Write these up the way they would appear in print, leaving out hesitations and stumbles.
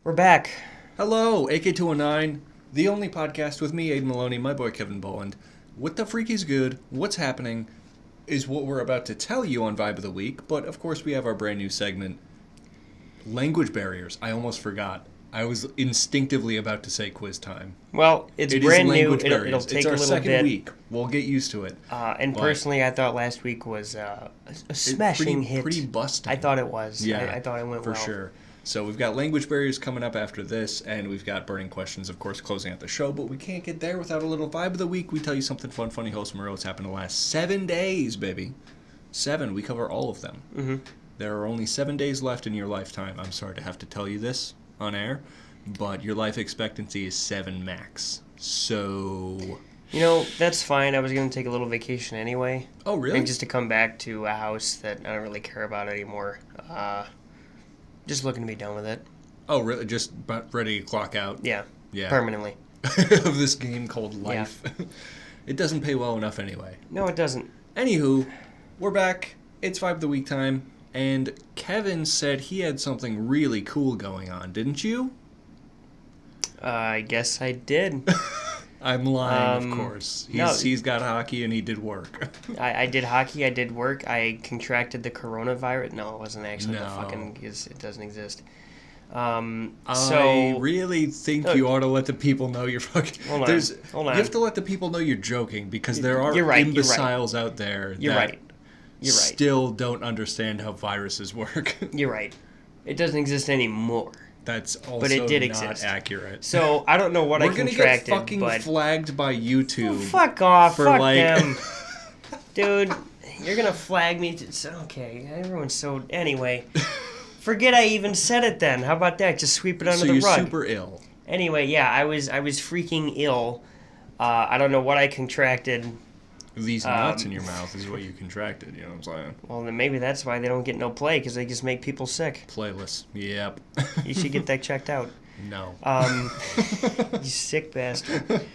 We're back. Hello, AK219, the only podcast with me, Aidan Maloney, my boy Kevan Boland. What the freak is good, what's happening, is what we're about to tell you on Vibe of the Week, but of course we have our brand new segment, Language Barriers. I almost forgot. I was instinctively about to say quiz time. Well, it's It brand is new. language It'll barriers. take It's a our little second bit. week. We'll get used to it. And But personally, I thought last week was a smashing hit. Pretty busting. I thought it was. Yeah, I thought it went for well. sure. So we've got language barriers coming up after this, and we've got burning questions, of course, closing out the show. But we can't get there without a little vibe of the week. We tell you something fun, funny, wholesome, or what's happened in the last 7 days, baby. 7. We cover all of them. Mm-hmm. There are only 7 days left in your lifetime. I'm sorry to have to tell you this on air, but your life expectancy is 7 max. So... You know, that's fine. I was going to take a little vacation anyway. Oh, really? And just to come back to a house that I don't really care about anymore. Just looking to be done with it. Oh, really? Just about ready to clock out? Yeah. Yeah. Permanently. Of this game called life. Yeah. It doesn't pay well enough anyway. No, it doesn't. Anywho, we're back. It's Vibe of the Week time. And Kevan said he had something really cool going on, didn't you? I guess I did. I'm lying, of course. He's got hockey and he did work. I did hockey. I did work. I contracted the coronavirus. No, it wasn't actually. No. It doesn't exist. I really think you ought to let the people know you're fucking... Hold on. You have to let the people know you're joking, because there are imbeciles out there that still don't understand how viruses work. You're right. It doesn't exist anymore. That's also but it did not exist. Accurate. So I don't know what I contracted. We're gonna get fucking flagged by YouTube. Oh, fuck off! Fuck them, dude. You're gonna flag me. Okay, everyone's so. Anyway, forget I even said it. Then how about that? Just sweep it under the rug. So you're super ill. Anyway, yeah, I was freaking ill. I don't know what I contracted. These nuts in your mouth is what you contracted, you know what I'm saying? Well, then maybe that's why they don't get no play, because they just make people sick. Playlist, yep. You should get that checked out. No. You sick bastard.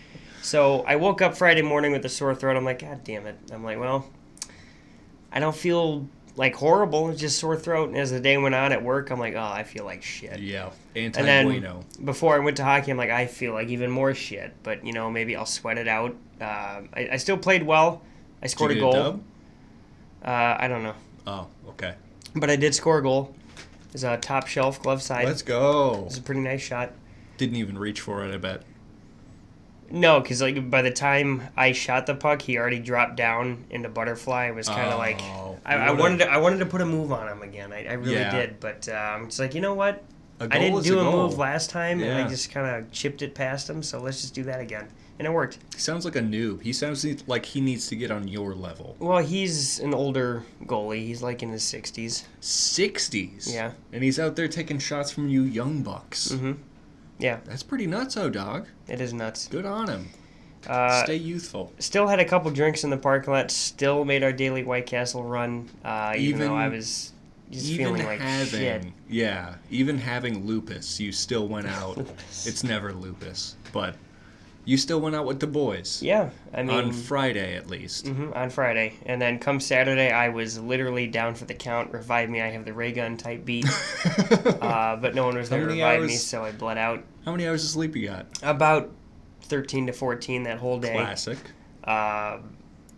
So I woke up Friday morning with a sore throat. I'm like, God damn it. I'm like, well, I don't feel like horrible. It's just sore throat. And as the day went on at work, I'm like, oh, I feel like shit. Yeah, anti-bueno. Before I went to hockey, I'm like, I feel like even more shit. But, you know, maybe I'll sweat it out. I still played well. I scored a goal. Dub? I don't know. Oh, okay. But I did score a goal. It was a top shelf glove side. Let's go. It was a pretty nice shot. Didn't even reach for it, I bet. No, because like by the time I shot the puck, he already dropped down into butterfly. It was kind of like I wanted to put a move on him again. I really did, but it's like, you know what? I didn't do a move last time, and I just kind of chipped it past him. So let's just do that again, and it worked. He sounds like a noob. He sounds like he needs to get on your level. Well, he's an older goalie. He's like in his 60s. 60s? Yeah. And he's out there taking shots from you young bucks. Mm-hmm. Yeah. That's pretty nuts-o, dog. It is nuts. Good on him. Stay youthful. Still had a couple drinks in the parking lot. Still made our daily White Castle run, even though I was just feeling like shit. Yeah, even having lupus, you still went out. It's never lupus, but you still went out with the boys. Yeah, I mean... On Friday, at least. Mm-hmm, on Friday. And then come Saturday, I was literally down for the count. Revive me, I have the ray gun type beat. But no one was there to revive me, so I bled out. How many hours of sleep you got? About 13 to 14 that whole day. Classic.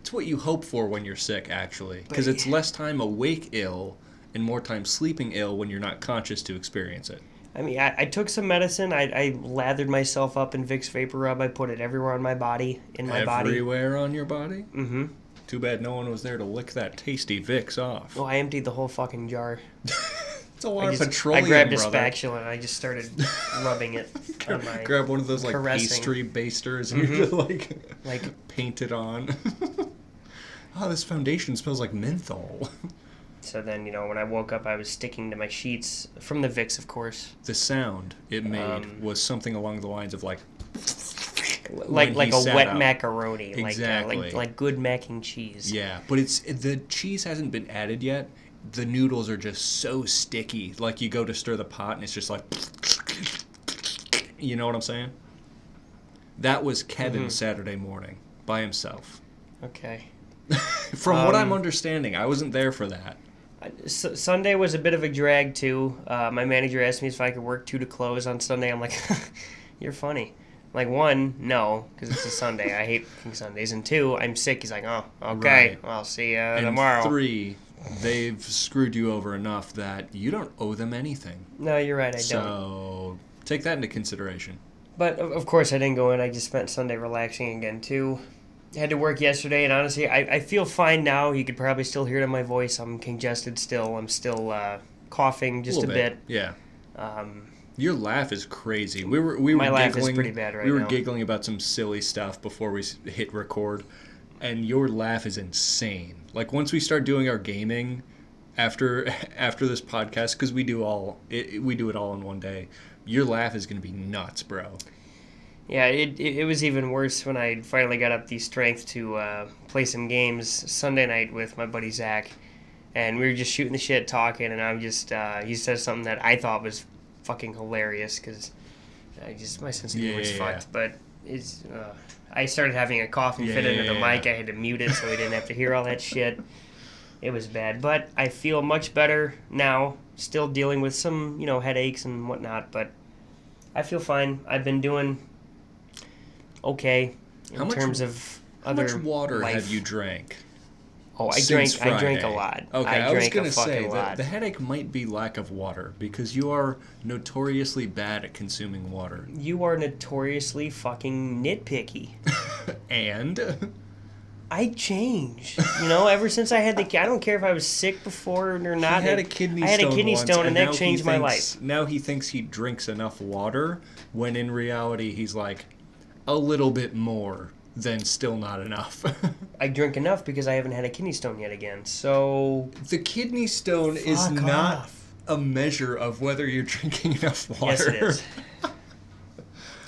It's what you hope for when you're sick, actually. Because it's less time awake ill and more time sleeping ill when you're not conscious to experience it. I mean, I took some medicine. I lathered myself up in Vicks Vapor Rub. I put it everywhere on my body, Everywhere on your body? Mm-hmm. Too bad no one was there to lick that tasty Vicks off. Well, I emptied the whole fucking jar. It's a lot of petroleum, I grabbed a brother. spatula and I just started rubbing it on my... Grab one of those like pastry basters and you just like paint it on. Oh, this foundation smells like menthol. So then, you know, when I woke up, I was sticking to my sheets from the Vicks, of course. The sound it made was something along the lines of like a wet macaroni, exactly. like good mac and cheese. Yeah, but the cheese hasn't been added yet. The noodles are just so sticky. Like you go to stir the pot and it's just like, you know what I'm saying? That was Kevan Saturday morning by himself. Okay. From what I'm understanding, I wasn't there for that. Sunday was a bit of a drag, too. My manager asked me if I could work 2 to close on Sunday. I'm like, you're funny. Like, 1, no, because it's a Sunday. I hate working Sundays. And 2, I'm sick. He's like, oh, okay, Right. well, I'll see you And tomorrow. 3, they've screwed you over enough that you don't owe them anything. No, you're right, I don't. So take that into consideration. But, of course, I didn't go in. I just spent Sunday relaxing again, too. Had to work yesterday, and honestly, I feel fine now. You could probably still hear it in my voice. I'm congested still. I'm still coughing just a bit. Yeah. Your laugh is crazy. We were my laugh giggling, is pretty bad right We were now. giggling about some silly stuff before we hit record, and your laugh is insane. Like once we start doing our gaming after this podcast, because we do it all in one day. Your laugh is gonna be nuts, bro. Yeah, it was even worse when I finally got up the strength to play some games Sunday night with my buddy Zach, and we were just shooting the shit, talking, and I'm just he says something that I thought was fucking hilarious because my sense of humor is fucked. But I started having a coughing fit into the mic. I had to mute it so we didn't have to hear all that shit. It was bad, but I feel much better now. Still dealing with some headaches and whatnot, but I feel fine. I've been doing okay in terms of other How much water life. have you drank? Oh, I since drank a Friday? lot. Okay, I was going gonna to say lot. the headache might be lack of water because you are notoriously bad at consuming water. You are notoriously fucking nitpicky. And I change. Ever since I had I don't care if I was sick before or not. he had a kidney stone. I had a kidney once, stone, and that now changed my life. Now he thinks he drinks enough water, when in reality he's like a little bit more than still not enough. I drink enough because I haven't had a kidney stone yet again. So the kidney stone is not a measure of whether you're drinking enough water. Yes, it is.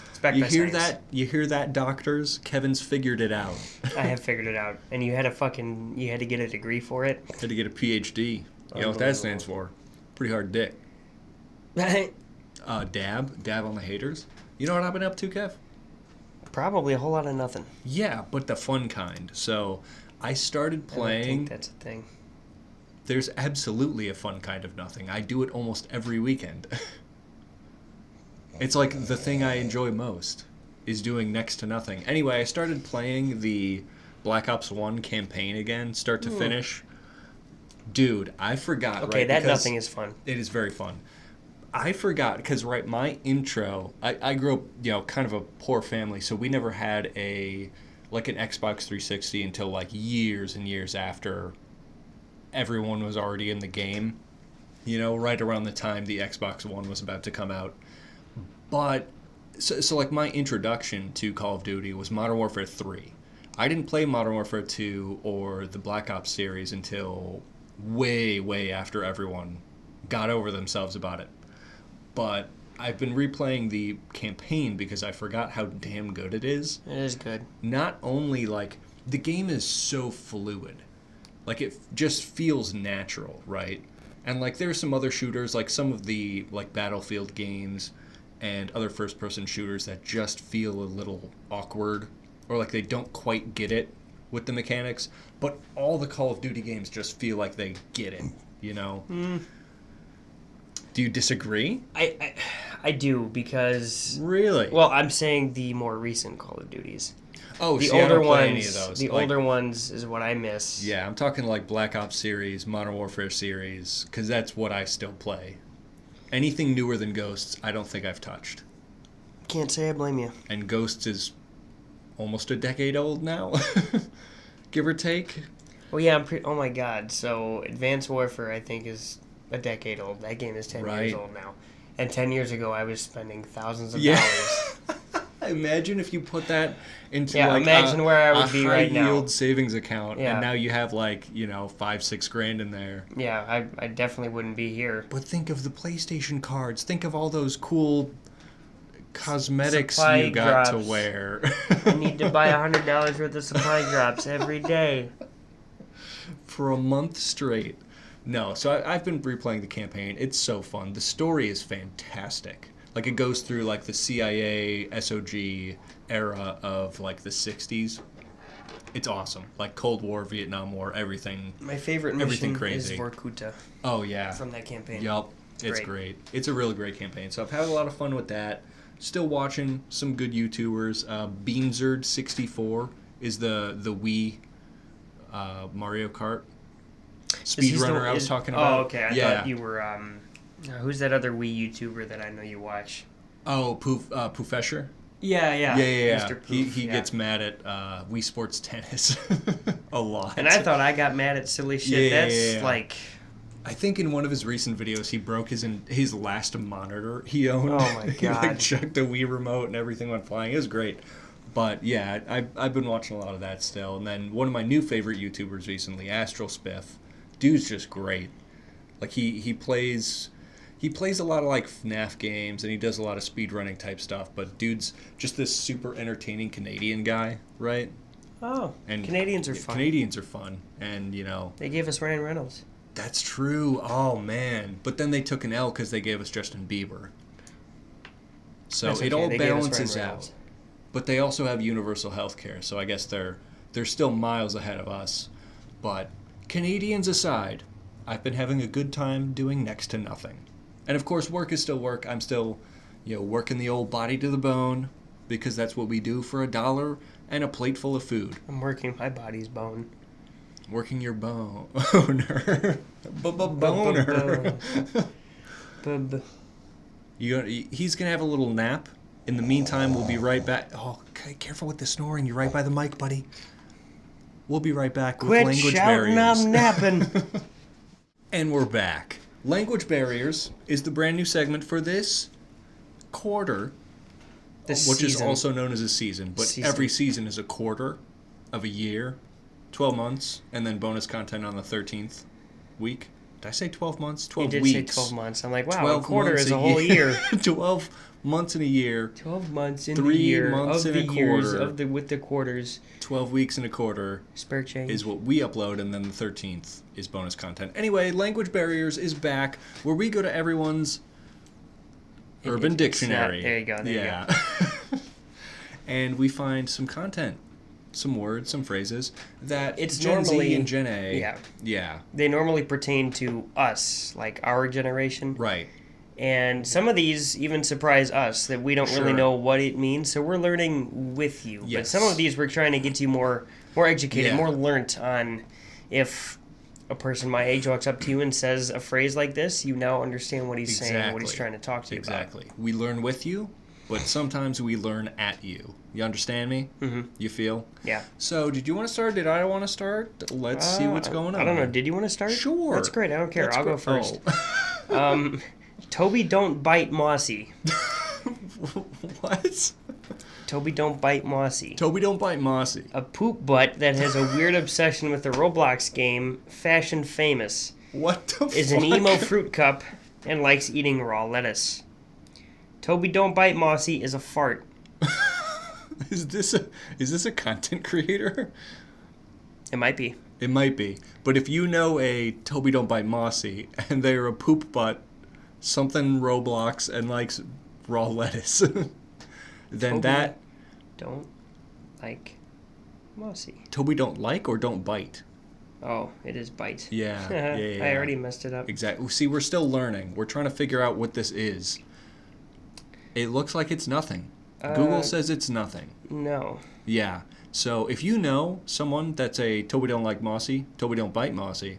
It's backed by hear science. that? You hear that, doctors? Kevin's figured it out. I have figured it out. And you had to get a degree for it? Had to get a PhD. You know what that stands for? Pretty hard dick. Dab on the haters. You know what I've been up to, Kev? Probably a whole lot of nothing. Yeah, but the fun kind. So I started playing. I don't think that's a thing. There's absolutely a fun kind of nothing. I do it almost every weekend. It's like the thing I enjoy most is doing next to nothing. Anyway, I started playing the Black Ops 1 campaign again, start to finish. Dude, I forgot. Okay, that nothing is fun. It is very fun. I forgot because my intro. I grew up kind of a poor family, so we never had an Xbox 360 until like years and years after everyone was already in the game. Right around the time the Xbox One was about to come out. But so like my introduction to Call of Duty was Modern Warfare 3. I didn't play Modern Warfare 2 or the Black Ops series until way, way after everyone got over themselves about it. But I've been replaying the campaign because I forgot how damn good it is. It is good. Not only, the game is so fluid. It just feels natural, right? And, there's some other shooters, some of the, Battlefield games and other first-person shooters that just feel a little awkward. Or, they don't quite get it with the mechanics. But all the Call of Duty games just feel like they get it, Do you disagree? I do because Really? well, I'm saying the more recent Call of Duties. Oh, The see, I older don't play ones, any of those. the older ones is what I miss. Yeah, I'm talking Black Ops series, Modern Warfare series, because that's what I still play. Anything newer than Ghosts, I don't think I've touched. Can't say I blame you. And Ghosts is almost a decade old now, give or take. Well, yeah, oh my god. So Advanced Warfare, I think, is a decade old. That game is 10 years old now. And 10 years ago, I was spending thousands of dollars. Imagine if you put that into imagine where I would be right now. A high-yield savings account, Yeah. and now you have $5-6 grand in there. Yeah, I definitely wouldn't be here. But think of the PlayStation cards. Think of all those cool cosmetics Supply you got drops. to wear. I need to buy $100 worth of supply drops every day. For a month straight. No, so I've been replaying the campaign. It's so fun. The story is fantastic. It goes through the CIA, SOG era of the 60s. It's awesome. Like Cold War, Vietnam War, everything. My favorite mission is Vorkuta. Oh, yeah. From that campaign. Yup. It's great. It's a really great campaign. So I've had a lot of fun with that. Still watching some good YouTubers. Beanzerd64 is the Wii Mario Kart speedrunner I was talking about. Oh, okay. I thought you were... who's that other Wii YouTuber that I know you watch? Oh, Poofesher? Yeah. Mr. Poof, he gets mad at Wii Sports Tennis a lot. And I thought I got mad at silly shit. That's like... I think in one of his recent videos, he broke his last monitor he owned. Oh my god! He chucked the Wii remote and everything went flying. It was great. But yeah, I've been watching a lot of that still. And then one of my new favorite YouTubers recently, Astral Spiff. Dude's just great. Like he plays a lot of like FNAF games and he does a lot of speedrunning type stuff. But dude's just this super entertaining Canadian guy, right? Oh, and Canadians are fun. Canadians are fun, and they gave us Ryan Reynolds. That's true. Oh, man. But then they took an L because they gave us Justin Bieber. So it all balances out. But they also have universal health care, so I guess they're still miles ahead of us. But Canadians aside, I've been having a good time doing next to nothing. And, of course, work is still work. I'm still, working the old body to the bone because that's what we do for $1 and a plate full of food. I'm working my body's bone. Working your boner. Boner. He's going to have a little nap. In the meantime, we'll be right back. Oh, okay, careful with the snoring. You're right by the mic, buddy. We'll be right back with Language Barriers. I'm napping. And we're back. Language Barriers is the brand new segment for this quarter, which is also known as a season. But every season is a quarter of a year. 12 months, and then bonus content on the 13th week. Did I say 12 months? 12 weeks. You did say 12 months. I'm like, wow, a quarter is a whole year. 12 months in a year. 12 months in the year. 3 months in a quarter. With the quarters. 12 weeks in a quarter. Spare change. Is what we upload, and then the 13th is bonus content. Anyway, Language Barriers is back, where we go to everyone's Urban Dictionary. There you go. There you go. And we find some content. Some words, some phrases that it's Gen normally, Z and Gen A. Yeah. They normally pertain to us, like our generation. Right. And some of these even surprise us that we don't really know what it means, so we're learning with you. Yes. But some of these we're trying to get you more educated, more learnt on. If a person my age walks up to you and says a phrase like this, you now understand what he's saying, what he's trying to talk to you about. Exactly. We learn with you, but sometimes we learn at you. You understand me? Mm-hmm. You feel? Yeah. So, did you want to start? Did I want to start? Let's see what's going on. I don't know. Did you want to start? Sure. That's great. I don't care. I'll go first. Toby don't bite Mossy. What? Toby don't bite Mossy. Toby don't bite Mossy. A poop butt that has a weird obsession with the Roblox game, Fashion Famous. What the fuck? Is an emo fruit cup and likes eating raw lettuce. Toby don't bite Mossy is a fart. Is this a content creator? It might be. It might be. But if you know a Toby don't bite Mossy and they're a poop butt, something Roblox and likes raw lettuce, then Toby that don't like Mossy. Toby don't like or don't bite? Oh, it is bite. Yeah. I already messed it up. Exactly. See, we're still learning. We're trying to figure out what this is. It looks like it's nothing. Google says it's nothing. No. Yeah. So if you know someone that's a Toby don't like Mossy, Toby don't bite Mossy,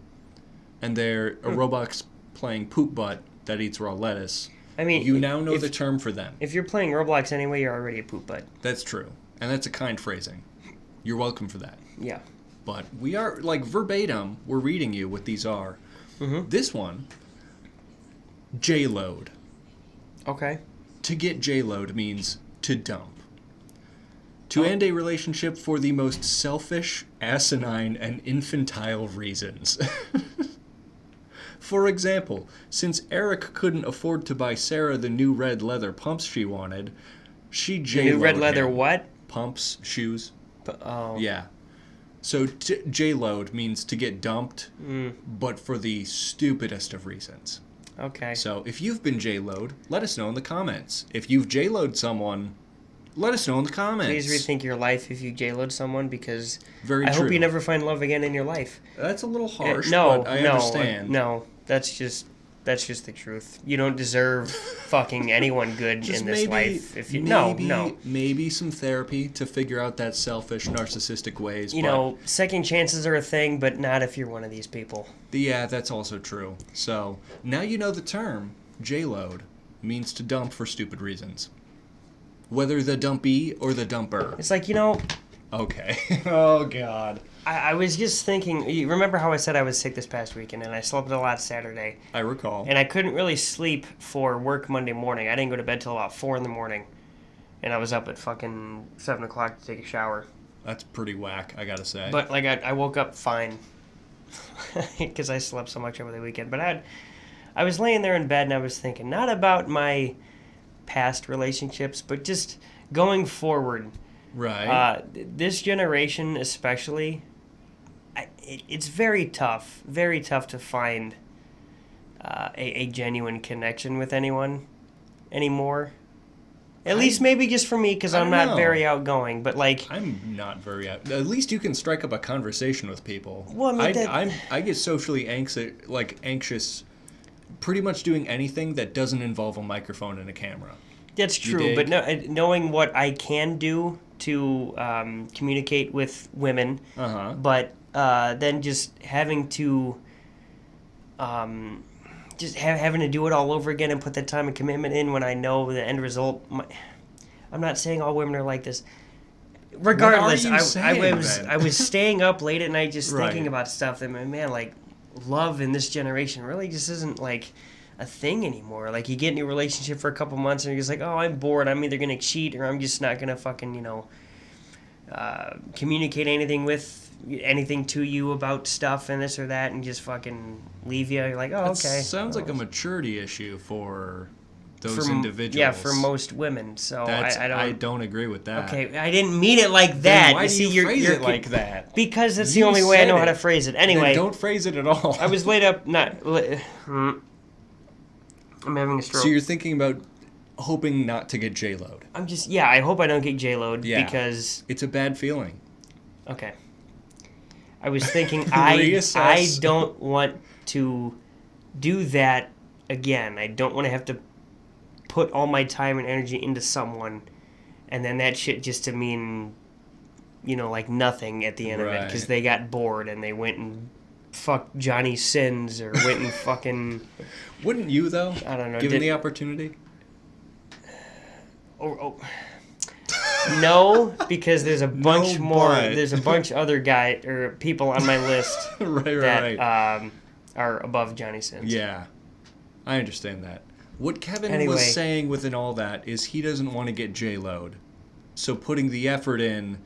and they're a Roblox playing poop butt that eats raw lettuce, I mean, you now know the term for them. If you're playing Roblox anyway, you're already a poop butt. That's true. And that's a kind phrasing. You're welcome for that. Yeah. But we are, like, verbatim, we're reading you what these are. Mm-hmm. This one, J-load. Okay. To get J-load means to dump. To end a relationship for the most selfish, asinine, and infantile reasons. For example, since Eric couldn't afford to buy Sarah the new red leather pumps she wanted, she J-loaded him. New red leather what? Pumps, shoes. Oh. Yeah. So J-load means to get dumped, but for the stupidest of reasons. Okay. So if you've been J-load, let us know in the comments. If you've J-load someone, let us know in the comments. Please rethink your life if you J-load someone, because Very I true. hope you never find love again in your life. That's a little harsh, but I understand. No, that's just the truth. You don't deserve fucking anyone good in this life. If you maybe some therapy to figure out that selfish, narcissistic ways. You know, second chances are a thing, but not if you're one of these people. Yeah, that's also true. So now you know the term J-load means to dump for stupid reasons. Whether the dumpee or the dumper. It's like, Okay. Oh, God. I was just thinking, you remember how I said I was sick this past weekend, and I slept a lot Saturday? I recall. And I couldn't really sleep for work Monday morning. I didn't go to bed till about 4 in the morning. And I was up at fucking 7 o'clock to take a shower. That's pretty whack, I gotta say. But, I woke up fine. Because I slept so much over the weekend. But I was laying there in bed, and I was thinking, not about my past relationships, but just going forward. Right. This generation especially, it's very tough to find a genuine connection with anyone anymore. At least maybe just for me, because I'm not very outgoing, but I'm not very At least you can strike up a conversation with people. Well, I get socially anxious pretty much doing anything that doesn't involve a microphone and a camera. That's true, but knowing what I can do to communicate with women, but then just having to having to do it all over again and put that time and commitment in when I know the end result. I'm not saying all women are like this. Regardless, I was staying up late at night just thinking about stuff that, man, love in this generation really just isn't a thing anymore. You get in a relationship for a couple months and you're just like, oh, I'm bored. I'm either going to cheat or I'm just not going to fucking, communicate anything to you about stuff and this or that and just fucking leave you. You're like, oh, okay. Sounds like a maturity issue for those individuals. Yeah, for most women. So I don't agree with that. Okay, I didn't mean it like that. Then why do you phrase it like that? Because it's the only way I know how to phrase it. Anyway. Then don't phrase it at all. I was laid up, I'm having a stroke. So you're thinking about hoping not to get J-load. I hope I don't get J-load because... It's a bad feeling. Okay. I was thinking I don't want to do that again. I don't want to have to put all my time and energy into someone and then that shit just to mean, nothing at the end of it because they got bored and they went and fucked Johnny Sins or went and fucking... Wouldn't you, though? I don't know. Given the opportunity? No, because there's a bunch more. There's a bunch other people on my list that are above Johnny Sins. Yeah, I understand that. What Kevan was saying within all that is he doesn't want to get J-load. So putting the effort in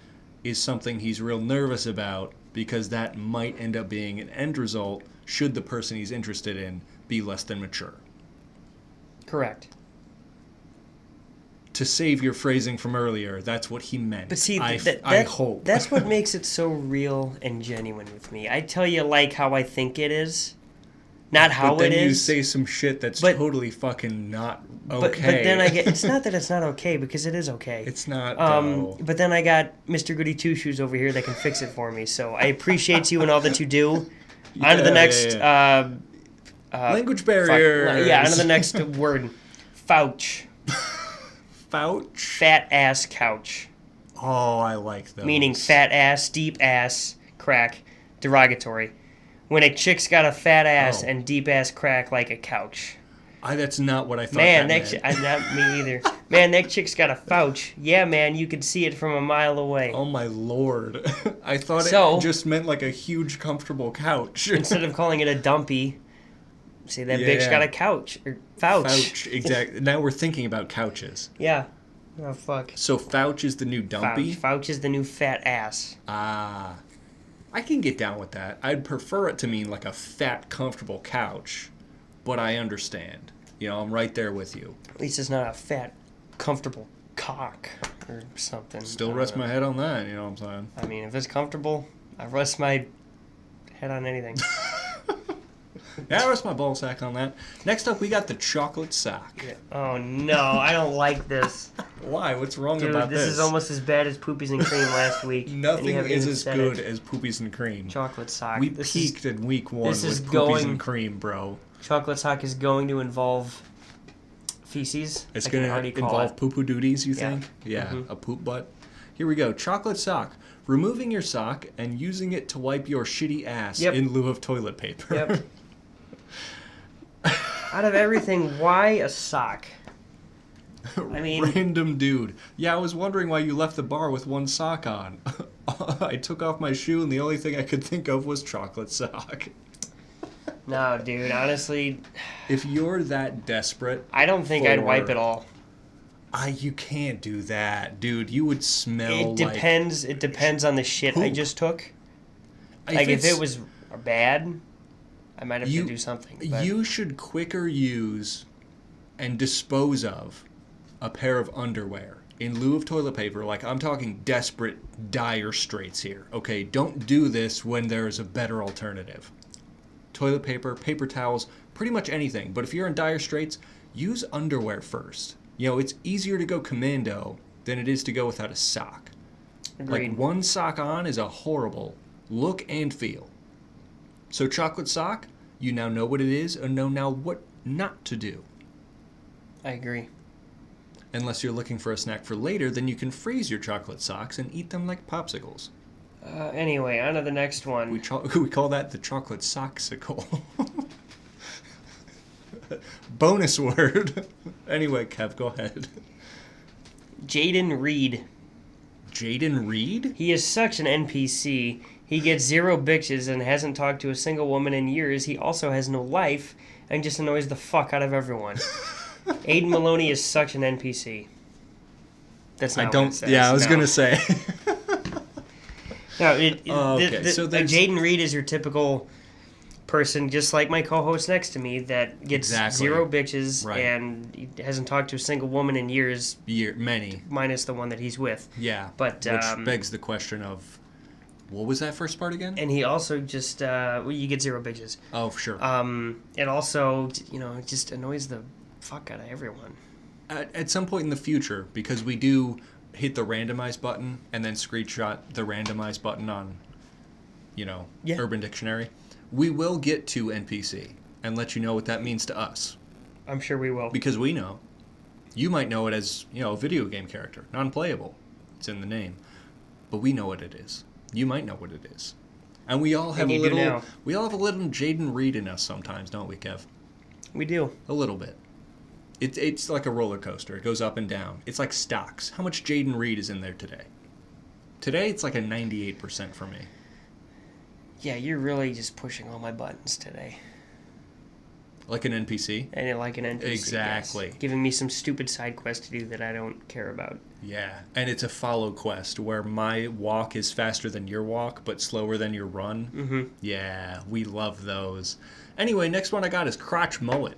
is something he's real nervous about because that might end up being an end result should the person he's interested in be less than mature. Correct. To save your phrasing from earlier, that's what he meant. But see, I hope. That's what makes it so real and genuine with me. I tell you how I think it is, not how it is. But then you say some shit that's totally fucking not okay. But then it's not that it's not okay, because it is okay. It's not, though. But then I got Mr. Goody Two-Shoes over here that can fix it for me, so I appreciate you and all that you do. On to the next... language barrier. On to the next word. Fouch. Fouch? Fat ass couch. Oh, I like those. Meaning fat ass, deep ass, crack, derogatory. When a chick's got a fat ass and deep ass crack like a couch. That's not what I thought. Man, not me either. Man, that chick's got a fouch. Yeah, man, you could see it from a mile away. Oh my lord. I thought it just meant like a huge comfortable couch. Instead of calling it a dumpy, say that bitch got a couch. Or fouch. Fouch, exactly. Now we're thinking about couches. Yeah. Oh, fuck. So fouch is the new dumpy? Fouch is the new fat ass. Ah. I can get down with that. I'd prefer it to mean like a fat, comfortable couch, but I understand. I'm right there with you. At least it's not a fat, comfortable cock or something. Still rest my head on that, you know what I'm saying? I mean, if it's comfortable, I rest my head on anything. Yeah, rest my ball sack on that. Next up, we got the chocolate sock. Oh, no. I don't like this. Why? What's wrong Dude, about this? This is almost as bad as Poopies and Cream last week. Nothing is as good as Poopies and Cream. Chocolate sock. We peaked in week 1 with Poopies and Cream, bro. Chocolate sock is going to involve feces. It's going to involve poo-poo duties, you think? Yeah, Mm-hmm. a poop butt. Here we go. Chocolate sock. Removing your sock and using it to wipe your shitty ass in lieu of toilet paper. Yep. Out of everything, why a sock? I mean... Random dude. Yeah, I was wondering why you left the bar with one sock on. I took off my shoe and the only thing I could think of was chocolate sock. No, dude, honestly... If you're that desperate... I don't think I'd wipe it all. You can't do that, dude. You would smell It depends on the shit I just took. If it was bad, I might have to do something. But. You should quicker use and dispose of a pair of underwear in lieu of toilet paper. Like, I'm talking desperate, dire straits here. Okay, don't do this when there is a better alternative. Toilet paper, paper towels, pretty much anything. But if you're in dire straits, use underwear first. You know, it's easier to go commando than it is to go without a sock. Agreed. Like, one sock on is a horrible look and feel. So chocolate sock, you now know what it is and know now what not to do. I agree. Unless you're looking for a snack for later, then you can freeze your chocolate socks and eat them like popsicles. Anyway, on to the next one. We call that the chocolate soxicle. Bonus word. Anyway, Kev, go ahead. Jaden Reed. Jaden Reed? He is such an NPC. He gets 0 bitches and hasn't talked to a single woman in years. He also has no life and just annoys the fuck out of everyone. Aidan Maloney is such an NPC. That's not what it says. Yeah, I was going to say. No, so Jaden Reed is your typical person, just like my co-host next to me, that gets 0 bitches and he hasn't talked to a single woman in years. Many. Minus the one that he's with. Yeah, but which begs the question of, what was that first part again? And he also just, you get 0 bitches. Oh, sure. It also, it just annoys the fuck out of everyone. At some point in the future, because we do hit the randomize button and then screenshot the randomize button on, Urban Dictionary, we will get to NPC and let you know what that means to us. I'm sure we will. Because we know. You might know it as, a video game character. Non-playable. It's in the name. But we know what it is. You might know what it is. And we all have a little Jaden Reed in us sometimes, don't we, Kev? We do. A little bit. It's like a roller coaster. It goes up and down. It's like stocks. How much Jaden Reed is in there today? Today, it's like a 98% for me. Yeah, you're really just pushing all my buttons today. Like an NPC? And like an NPC, exactly. Yes. Giving me some stupid side quest to do that I don't care about. Yeah, and it's a follow quest where my walk is faster than your walk, but slower than your run. Mm-hmm. Yeah, we love those. Anyway, next one I got is crotch mullet.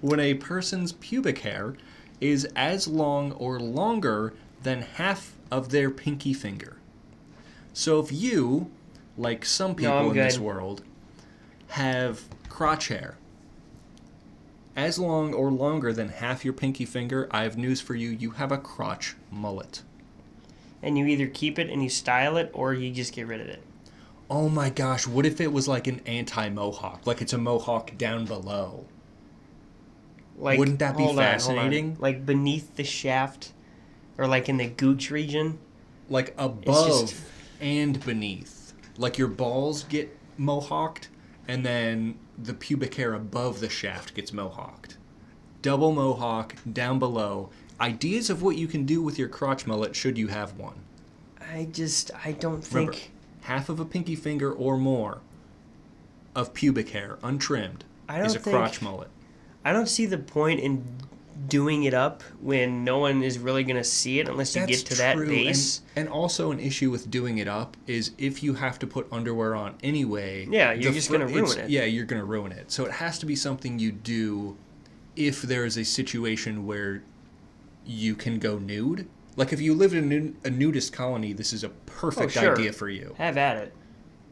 When a person's pubic hair is as long or longer than half of their pinky finger. So if you, like some people in this world, have crotch hair as long or longer than half your pinky finger, I have news for you. You have a crotch mullet. And you either keep it and you style it, or you just get rid of it. Oh my gosh, what if it was like an anti-mohawk? Like it's a mohawk down below. Like, wouldn't that be fascinating? Hold on. Like beneath the shaft, or like in the gooch region? Like above and beneath. Like your balls get mohawked, and then the pubic hair above the shaft gets mohawked. Double mohawk down below. Ideas of what you can do with your crotch mullet should you have one. I don't think... Remember, half of a pinky finger or more of pubic hair, untrimmed, is a crotch mullet. I don't see the point in doing it up when no one is really going to see it unless you get to that base. And also an issue with doing it up is if you have to put underwear on anyway. Yeah, you're just going to ruin it. Yeah, you're going to ruin it. So it has to be something you do if there is a situation where you can go nude. Like if you live in a nudist colony, this is a perfect idea for you. Have at it.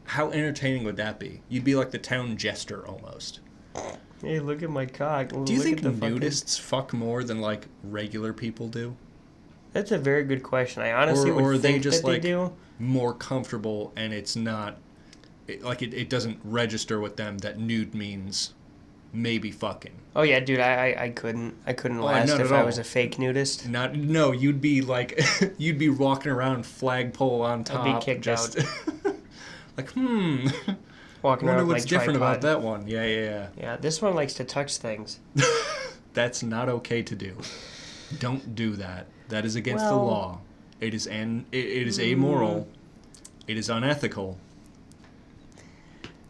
How entertaining would that be? You'd be like the town jester almost. Hey, look at my cock. Do you think nudists fuck more than like regular people do? That's a very good question. I honestly would think that they do. More comfortable, and it's not it doesn't register with them that nude means maybe fucking. Oh yeah, dude, I couldn't last if I was a fake nudist. No, you'd be like you'd be walking around flagpole on top. I'd be kicked out. Like Walking around wonder what's like different tripod. about that one. Yeah. Yeah, this one likes to touch things. That's not okay to do. Don't do that. That is against the law. It is amoral. It is unethical.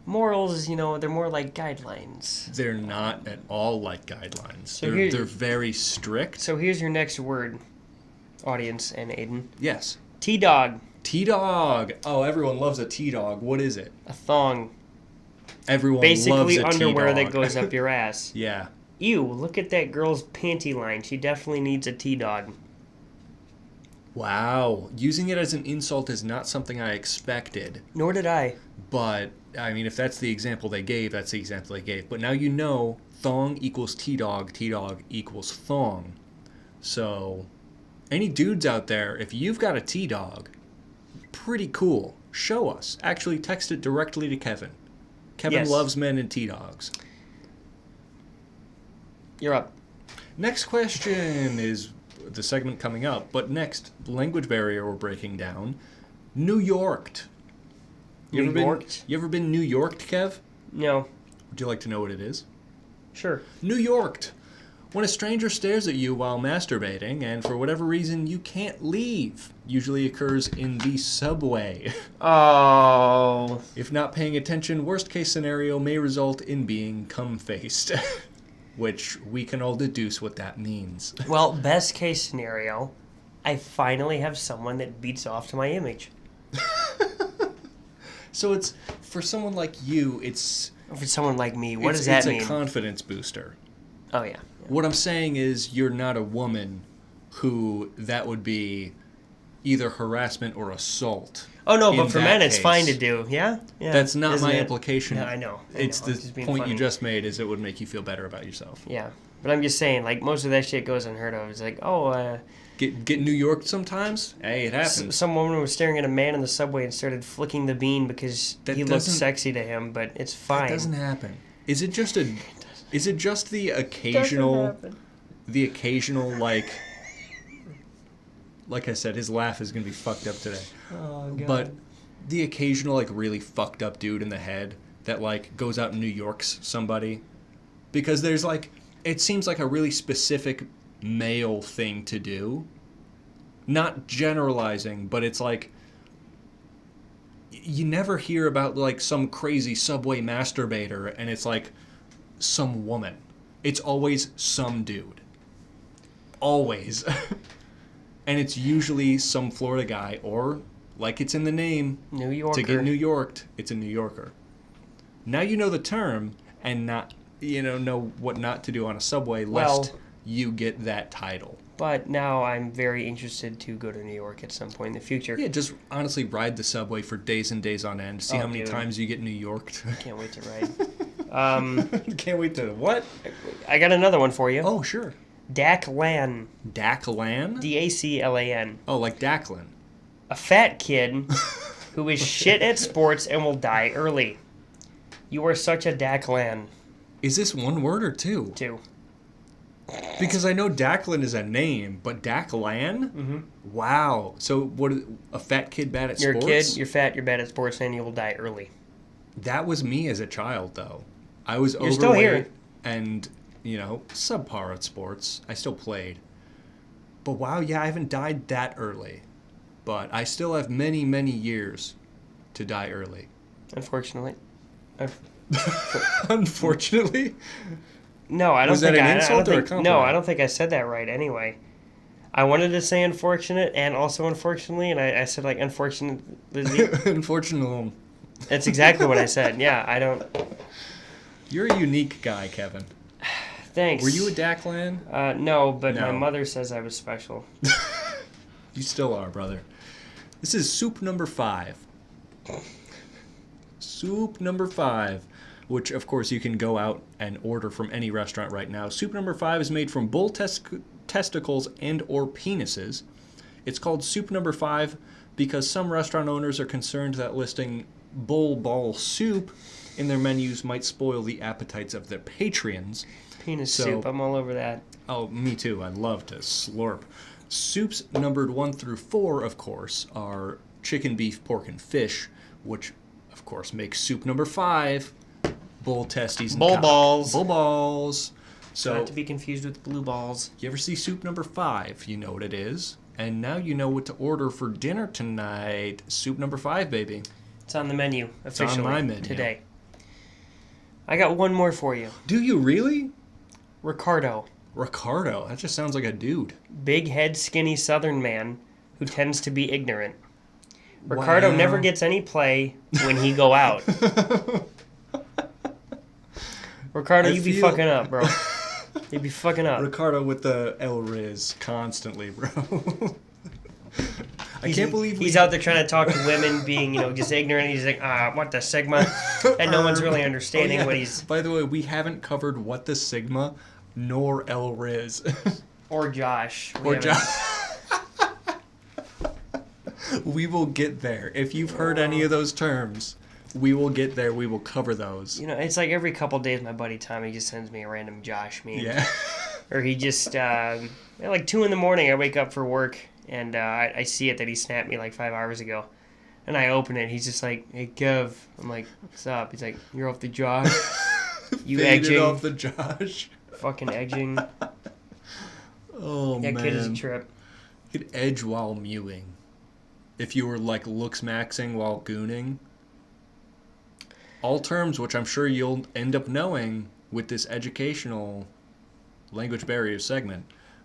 Morals, they're more like guidelines. They're not at all like guidelines. So they're very strict. So here's your next word, audience and Aidan. Yes. T-dog. T-dog. Oh, everyone loves a T-dog. What is it? A thong. Everyone basically loves a T-dog. underwear that goes up your ass. Yeah. Ew, look at that girl's panty line. She definitely needs a T-dog. Wow. Using it as an insult is not something I expected. Nor did I. But, I mean, if that's the example they gave, that's the example they gave. But now you know thong equals T-dog, T-dog equals thong. So, any dudes out there, if you've got a T-dog, pretty cool. Show us. Actually, text it directly to Kevan. Kevan loves men and T-dogs. You're up. Next question is the segment coming up. But next, language barrier we're breaking down. New Yorked. You ever been New Yorked, Kev? No. Would you like to know what it is? Sure. New Yorked. When a stranger stares at you while masturbating and for whatever reason you can't leave. Usually occurs in the subway. Oh. If not paying attention, worst case scenario may result in being cum-faced. Which we can all deduce what that means. Well, best case scenario, I finally have someone that beats off to my image. So it's, for someone like you, it's... For someone like me, what does that mean? It's a confidence booster. Oh, yeah. What I'm saying is you're not a woman who that would be either harassment or assault. Oh, no, but for men it's fine to do. Yeah? That's not my implication. No, I know. It's the point you just made is it would make you feel better about yourself. Yeah. But I'm just saying, like, most of that shit goes unheard of. It's like, Get New York sometimes? Hey, it happens. Some woman was staring at a man in the subway and started flicking the bean because he looked sexy to him, but it's fine. That doesn't happen. Is it just the occasional like I said, his laugh is going to be fucked up today. Oh, God. But the occasional like really fucked up dude in the head that like goes out and New Yorks somebody, because there's like, it seems like a really specific male thing to do. Not generalizing, but it's like you never hear about like some crazy subway masturbator and it's like some woman. It's always some dude. Always. And it's usually some Florida guy, or like it's in the name, New Yorker. To get New Yorked, it's a New Yorker. Now you know the term and not know what not to do on a subway lest you get that title. But now I'm very interested to go to New York at some point in the future. Yeah, just honestly ride the subway for days and days on end. See how many times you get New Yorked. I can't wait to ride. Can't wait to what? I got another one for you. Oh, sure. Daklan. Daklan? Daclan. Oh, like Declan. A fat kid who is shit at sports and will die early. You are such a Daklan. Is this one word or two? Two. Because I know Declan is a name, but Daklan? Mm-hmm. Wow. So what? A fat kid bad at sports? You're a kid, you're fat, you're bad at sports, and you will die early. That was me as a child, though. I was overweight still here. And, subpar at sports. I still played. But wow, yeah, I haven't died that early. But I still have many, many years to die early. Unfortunately. Unfortunately? No, I don't was think that an insult or a compliment? No, I don't think I said that right anyway. I wanted to say unfortunate and also unfortunately, and I said like unfortunately. Unfortunately. That's exactly what I said. Yeah, I don't. You're a unique guy, Kevan. Thanks. Were you a Daklan? No, but my mother says I was special. You still are, brother. This is soup number 5. Soup number 5, which, of course, you can go out and order from any restaurant right now. Soup number 5 is made from bull testicles and or penises. It's called Soup number 5 because some restaurant owners are concerned that listing bull ball soup in their menus might spoil the appetites of their patrons. Penis soup, I'm all over that. Oh, me too. I love to slurp. Soups numbered 1 through 4, of course, are chicken, beef, pork, and fish, which, of course, makes soup number 5, bull testes and bull balls. Bull balls. So, not to be confused with blue balls. You ever see soup number 5? You know what it is. And now you know what to order for dinner tonight. Soup number 5, baby. It's on the menu, officially. It's on my menu. Today. I got one more for you. Do you really? Ricardo. Ricardo? That just sounds like a dude. Big head, skinny southern man who tends to be ignorant. Ricardo never gets any play when he go out. Ricardo, you be fucking up, bro. You'd be fucking up. Ricardo with the El Riz constantly, bro. I can't believe he's out there trying to talk to women, being, just ignorant. He's like, what the Sigma? And no one's really understanding what he's... By the way, we haven't covered what the Sigma nor El Riz. Or Josh. We will get there. If you've heard any of those terms, we will get there. We will cover those. It's like every couple days my buddy Tommy just sends me a random Josh meme. Yeah. Or he just, like 2 a.m, I wake up for work, and I see it that he snapped me like 5 hours ago. And I open it, he's just like, hey, Kev. I'm like, what's up? He's like, you're off the Josh. You edging. Off the Josh. Fucking edging. Oh, man. That kid is a trip. You could edge while mewing. If you were, like, looks maxing while gooning. All terms which I'm sure you'll end up knowing with this educational language barrier segment.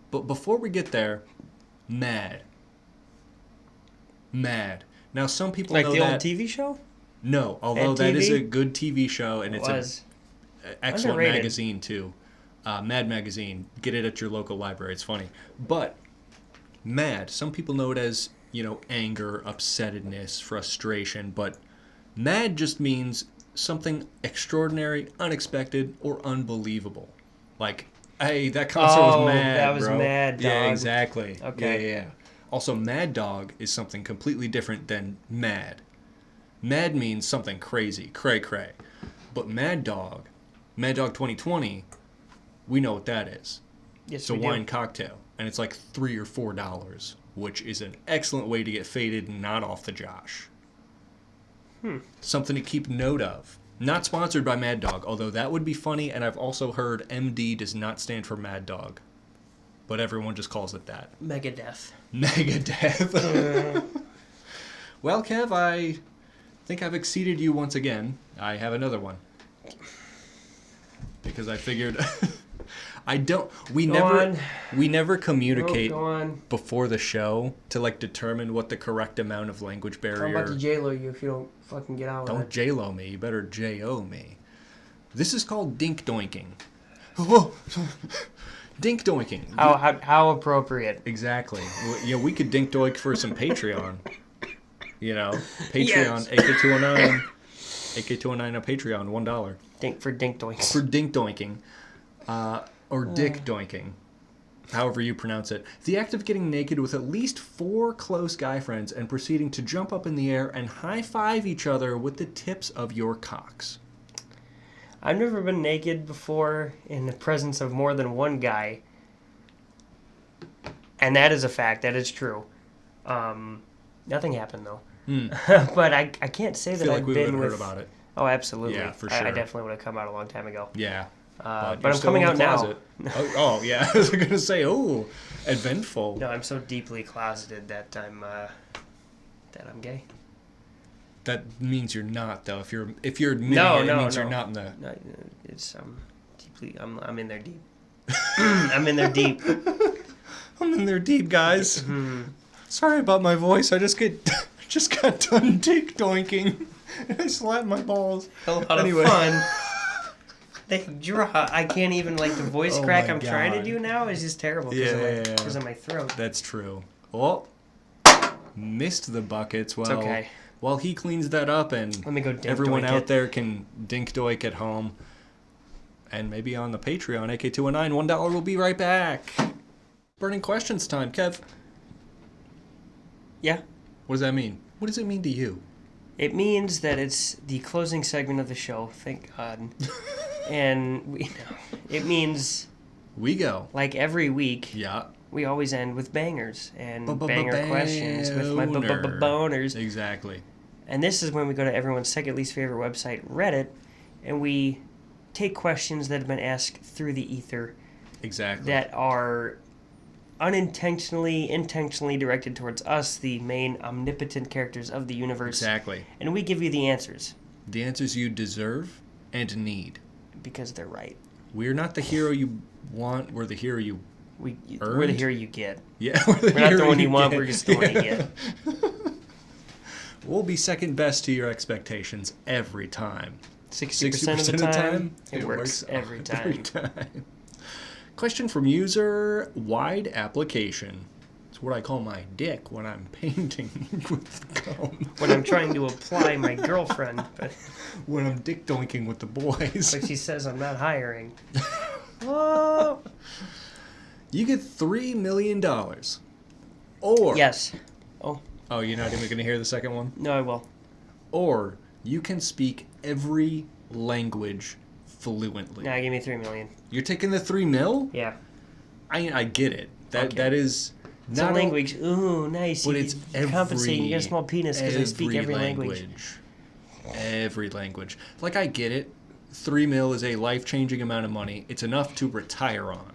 But before we get there, mad. Now, some people know that... Like the old TV show? No, although that is a good TV show, and it's an excellent magazine, too. Mad Magazine. Get it at your local library. It's funny. But, mad. Some people know it as, anger, upsettedness, frustration. But mad just means something extraordinary, unexpected, or unbelievable. Like, hey, that concert was mad, that was bro. mad, dog. Yeah, exactly. Okay. Yeah. Also, mad dog is something completely different than mad. Mad means something crazy, cray-cray. But Mad Dog 2020, we know what that is. Yes, it's a wine cocktail, and it's like $3 or $4, which is an excellent way to get faded and not off the Josh. Something to keep note of. Not sponsored by Mad Dog, although that would be funny, and I've also heard MD does not stand for Mad Dog. But everyone just calls it that. Megadeth. Well, Kev, I think I've exceeded you once again. I have another one. Because I figured... We never communicate before the show to determine what the correct amount of language barrier. I'm about to J-Lo you if you don't fucking get out with it. Don't J-Lo me. You better J-O me. This is called dink doinking. Dink doinking. How appropriate. Exactly. We could dink doink for some Patreon. Patreon, Yes. AK219. AK219 on Patreon, $1. Dink for dink doinks. For dink doinking. Or dick doinking, however you pronounce it. The act of getting naked with at least 4 close guy friends and proceeding to jump up in the air and high-five each other with the tips of your cocks. I've never been naked before in the presence of more than one guy. And that is a fact. That is true. Nothing happened, though. But I can't say that I've been with... heard about it. Oh, absolutely. Yeah, for sure. I definitely would have come out a long time ago. Yeah. But I'm coming out now. Oh, yeah. I was going to say, eventful. No, I'm so deeply closeted that I'm gay. That means you're not, though. If you're admitting it means you're not in the... No, it's deeply... I'm in there deep. I'm in there deep. I'm in there deep, guys. Sorry about my voice. I just got done dick doinking. And I slapped my balls. A lot of fun. I can't even, the voice crack I'm trying to do now is just terrible because of my throat. That's true. Oh, missed the buckets. Well, it's okay. while he cleans that up and Let me go everyone out there can dink-doink at home. And maybe on the Patreon, AK219, $1 will be right back. Burning questions time, Kev. Yeah. What does that mean? What does it mean to you? It means that it's the closing segment of the show, thank God. And it means... We go. Like every week, yeah, we always end with bangers and banger questions with my boners. Exactly. And this is when we go to everyone's second least favorite website, Reddit, and we take questions that have been asked through the ether. Exactly. That are intentionally directed towards us, the main omnipotent characters of the universe. Exactly. And we give you the answers. The answers you deserve and need. Because they're right. We're not the hero you want, we're the hero you earned. We're the hero you get. Yeah, we're not the one you want, we're just the one you get. We'll be second best to your expectations every time. 60% of the time, it works every time. Question from user Wide Application. It's what I call my dick when I'm painting with gum. When I'm trying to apply my girlfriend. But when I'm dick doinking with the boys. Like she says, I'm not hiring. Oh. You get $3 million. Or... Yes. Oh, you're not even going to hear the second one? No, I will. Or you can speak every language fluently. Nah, give me $3 million. You're taking the $3 mil? Yeah. I get it. That is it's not a language. Ooh, nice. But it's compensating. You got a small penis because I speak every language. Every language. Like, I get it. $3 mil is a life-changing amount of money. It's enough to retire on,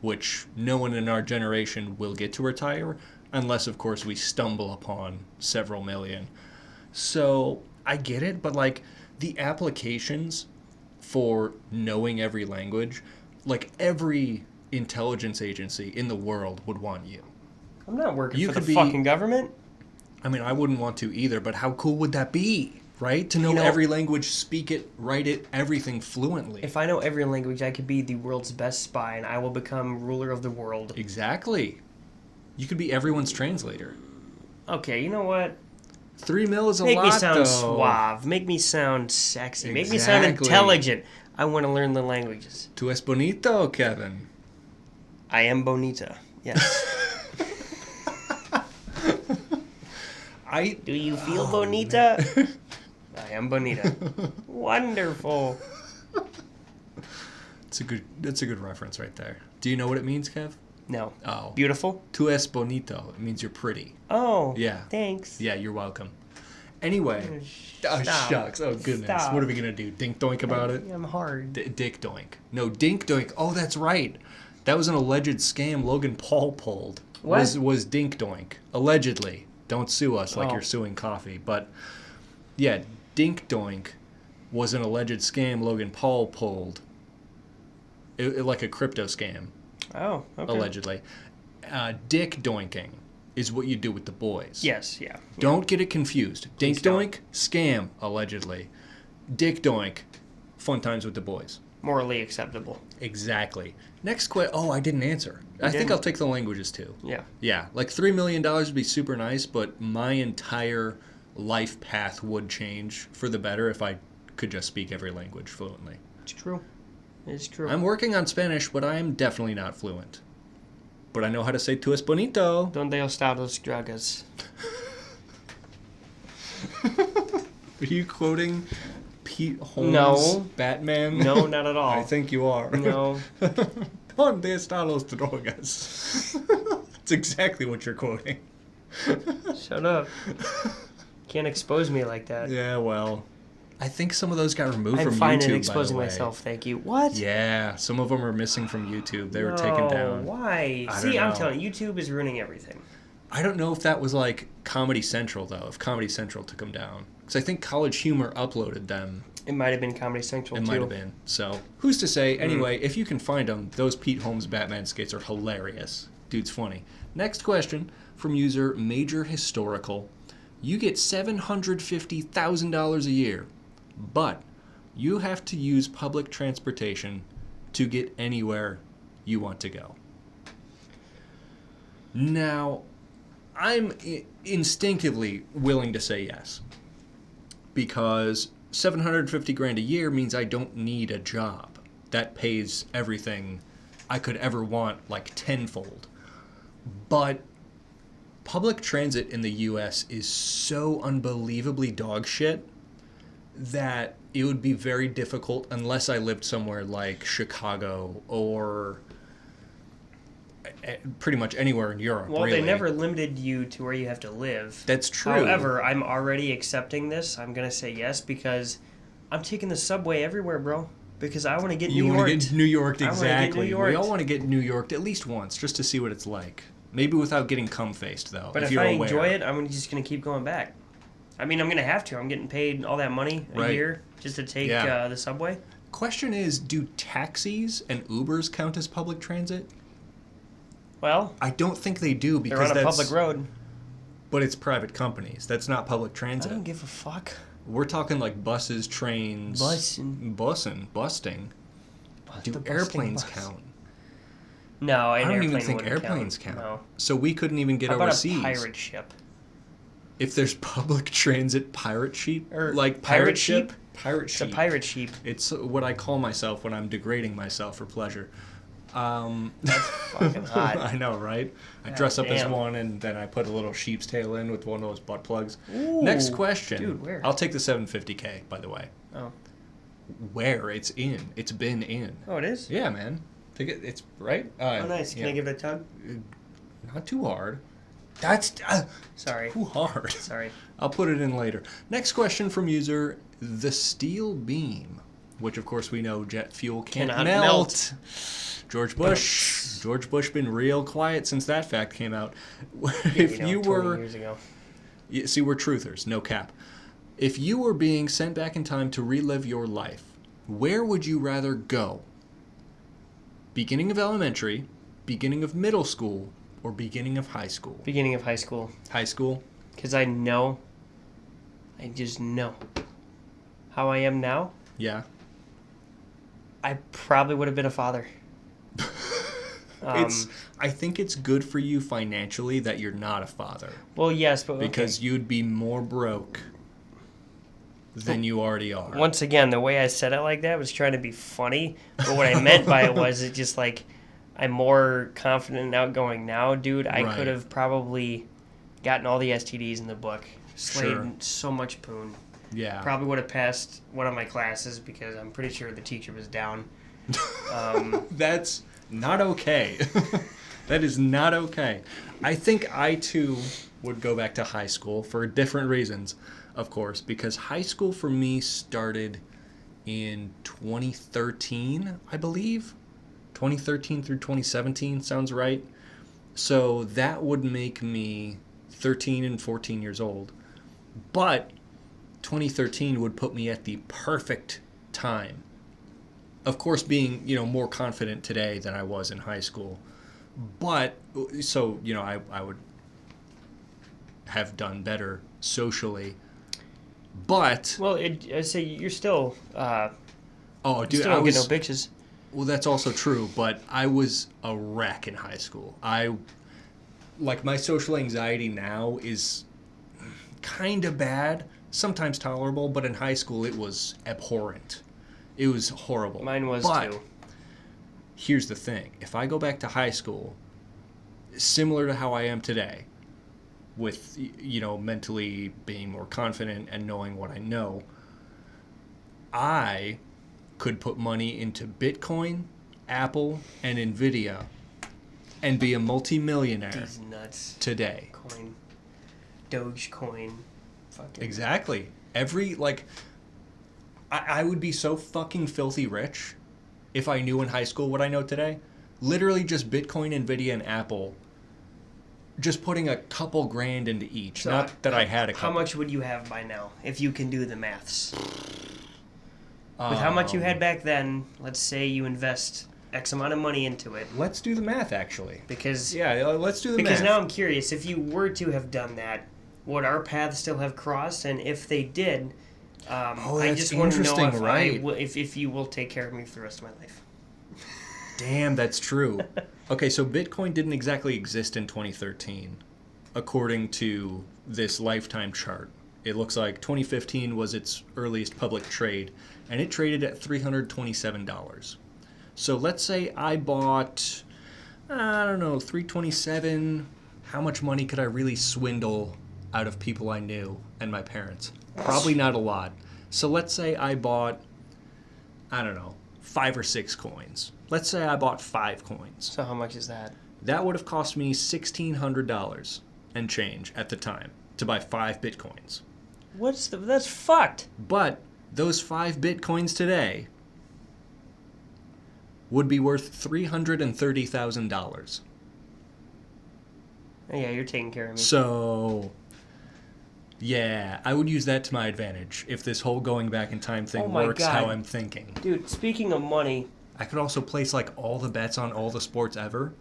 which no one in our generation will get to retire, unless, of course, we stumble upon several million. So, I get it, but, like, the applications for knowing every language, like, every intelligence agency in the world would want you. I'm not working for the fucking government. I mean, I wouldn't want to either, but how cool would that be, right? To know every language, speak it, write it, everything fluently. If I know every language, I could be the world's best spy, and I will become ruler of the world. Exactly. You could be everyone's translator. Okay, you know what? $3 mil is a lot, Make me sound though. suave. Make me sound sexy. Make me sound intelligent. I want to learn the languages. Tu es bonito, Kevin. I am bonita. Yes. Do you feel bonita? I am bonita. Wonderful. That's a good reference right there. Do you know what it means, Kev? No. Oh. Beautiful? Tu es bonito. It means you're pretty. Oh. Yeah. Thanks. Yeah, you're welcome. Anyway. Stop. Oh, shucks. Oh, goodness. Stop. What are we going to do? Dink doink about it? I'm hard. Dick doink. No, dink doink. Oh, that's right. That was an alleged scam Logan Paul pulled. What? Was dink doink. Allegedly. Don't sue us like you're suing coffee. But, yeah, dink doink was an alleged scam Logan Paul pulled. Like a crypto scam. Oh, okay. Allegedly. Dick doinking is what you do with the boys. Yes, yeah. Don't get it confused. Dink doink, scam, allegedly. Dick doink, fun times with the boys. Morally acceptable. Exactly. Next question. Oh, I didn't answer. I think I'll take the languages too. Yeah. Yeah, like $3 million would be super nice, but my entire life path would change for the better if I could just speak every language fluently. It's true. It's true. I'm working on Spanish, but I am definitely not fluent. But I know how to say tu es bonito. Donde están las drogas? Are you quoting Pete Holmes' Batman? No, not at all. I think you are. No. Donde están las drogas? That's exactly what you're quoting. Shut up. Can't expose me like that. Yeah, well, I think some of those got removed from YouTube, I'm fine in exposing myself, thank you. What? Yeah, some of them are missing from YouTube. They were taken down. Why? I'm telling you, YouTube is ruining everything. I don't know if that was like Comedy Central, though, if Comedy Central took them down. Because I think College Humor uploaded them. It might have been Comedy Central, too. It might have been. So, who's to say? Anyway, if you can find them, those Pete Holmes Batman skits are hilarious. Dude's funny. Next question from user Major Historical. You get $750,000 a year, but you have to use public transportation to get anywhere you want to go. Now, I'm instinctively willing to say yes. Because $750,000 a year means I don't need a job. That pays everything I could ever want, like, tenfold. But public transit in the U.S. is so unbelievably dog shit that it would be very difficult unless I lived somewhere like Chicago or pretty much anywhere in Europe. Well, really. They never limited you to where you have to live. That's true. However, I'm already accepting this. I'm going to say yes because I'm taking the subway everywhere, bro. Because I want to get New York. You want to get New York, exactly. New York. We all want to get New York at least once, just to see what it's like. Maybe without getting cum-faced, though. But if you're I aware. enjoy it, I'm just going to keep going back. I mean, I'm going to have to. I'm getting paid all that money a year just to take the subway. Question is, do taxis and Ubers count as public transit? Well, I don't think they do because they're on a public road. But it's private companies. That's not public I transit. don't give a fuck. We're talking like buses, trains... Busting. Do airplanes count? No, I don't even think airplanes count. No. So we couldn't even get How about overseas. a pirate ship? If there's public transit pirate sheep? Or like pirate sheep? Pirate sheep. It's a pirate sheep. It's what I call myself when I'm degrading myself for pleasure. That's fucking hot. I know, right? I dress up as one, and then I put a little sheep's tail in with one of those butt plugs. Ooh, Next question. Dude, where? I'll take the $750K, by the way. Oh. Where? It's in. It's been in. Oh, it is? Yeah, man. Take it. It's right. Oh, nice. Can I give it a tug? Not too hard. That's Sorry. too hard. Sorry. I'll put it in later. Next question from user The Steel Beam, which of course we know jet fuel cannot melt. George Bush been real quiet since that fact came out. If you 20 were years ago. See, we're truthers, no cap. If you were being sent back in time to relive your life, where would you rather go? Beginning of elementary, beginning of middle school, or beginning of high school? Beginning of high school. High school? Because I just know how I am now. Yeah. I probably would have been a father. I think it's good for you financially that you're not a father. Well, yes, but because you'd be more broke than you already are. Once again, the way I said it like that was trying to be funny, but what I meant by it was it just like I'm more confident and outgoing now, dude. I could have probably gotten all the STDs in the book, slayed so much poon. Yeah. Probably would have passed one of my classes because I'm pretty sure the teacher was down. That's not okay. That is not okay. I think I, too, would go back to high school for different reasons, of course, because high school for me started in 2013, I believe. 2013 through 2017 sounds right. So that would make me 13 and 14 years old. But 2013 would put me at the perfect time. Of course, being, more confident today than I was in high school. But, so, I would have done better socially. But... Well, I say you're still... oh, dude, still don't get no bitches. Well, that's also true, but I was a wreck in high school. My social anxiety now is kind of bad, sometimes tolerable, but in high school it was abhorrent. It was horrible. Mine was too. Here's the thing. If I go back to high school, similar to how I am today, with, mentally being more confident and knowing what I know, I could put money into Bitcoin, Apple, and Nvidia and be a multimillionaire. These nuts. Today. Coin. Dogecoin. Fucking. Exactly. I would be so fucking filthy rich if I knew in high school what I know today. Literally just Bitcoin, Nvidia, and Apple. Just putting a couple grand into each. So not that I had a couple. How much would you have by now if you can do the maths? With how much you had back then, let's say you invest X amount of money into it. Let's do the math, actually. Because let's do the math. Because now I'm curious, if you were to have done that, would our paths still have crossed? And if they did, I just want to know if you will take care of me for the rest of my life. Damn, that's true. Okay, so Bitcoin didn't exactly exist in 2013. according to this lifetime chart. It looks like 2015 was its earliest public trade, and it traded at $327. So let's say I bought, I don't know, $327. How much money could I really swindle out of people I knew and my parents? Probably not a lot. So let's say I bought, I don't know, 5 or 6 coins. Let's say I bought 5 coins. So how much is that? That would have cost me $1,600 and change at the time to buy 5 Bitcoins. That's fucked. But those 5 Bitcoins today would be worth $330,000. Yeah, you're taking care of me. So, yeah, I would use that to my advantage if this whole going back in time thing works how I'm thinking. Dude, speaking of money... I could also place, like, all the bets on all the sports ever.